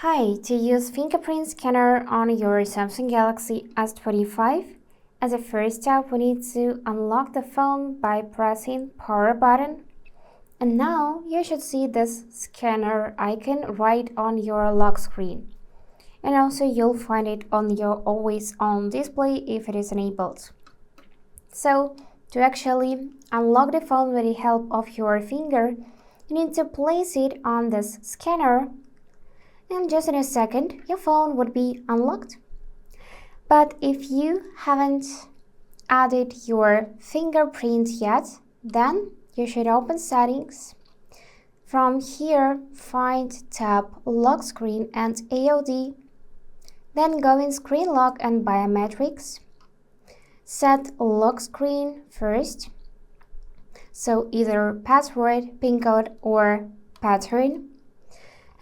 Hi, to use fingerprint scanner on your Samsung Galaxy S25, as a first step we need to unlock the phone by pressing power button. And now you should see this scanner icon right on your lock screen. And also you'll find it on your always on display if it is enabled. So to actually unlock the phone with the help of your finger, you need to place it on this scanner. And just in a second, your phone would be unlocked. But if you haven't added your fingerprint yet, then you should open settings. From here, tap lock screen and AOD. Then go in screen lock and biometrics. Set lock screen first. So either password, PIN code or pattern.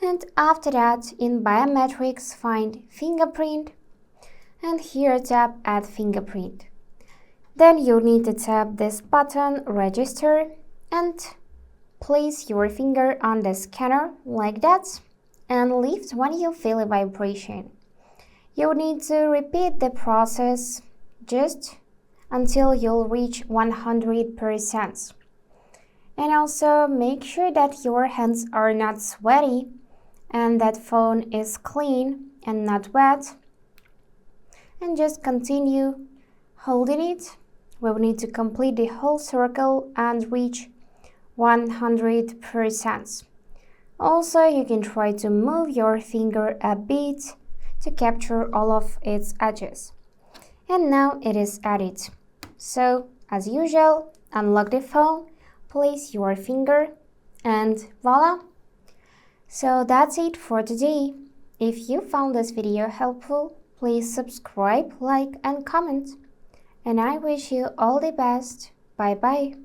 And after that, in biometrics, find fingerprint, and here tap add fingerprint. Then you need to tap this button register and place your finger on the scanner like that and lift when you feel a vibration. You need to repeat the process just until you'll reach 100%. And also make sure that your hands are not sweaty and that phone is clean and not wet, and just continue holding it. We will need to complete the whole circle and reach 100%. Also, you can try to move your finger a bit to capture all of its edges. And now it is added. So, as usual, unlock the phone, place your finger, and voila! So that's it for today. If you found this video helpful, please subscribe, like and comment. And I wish you all the best. Bye bye.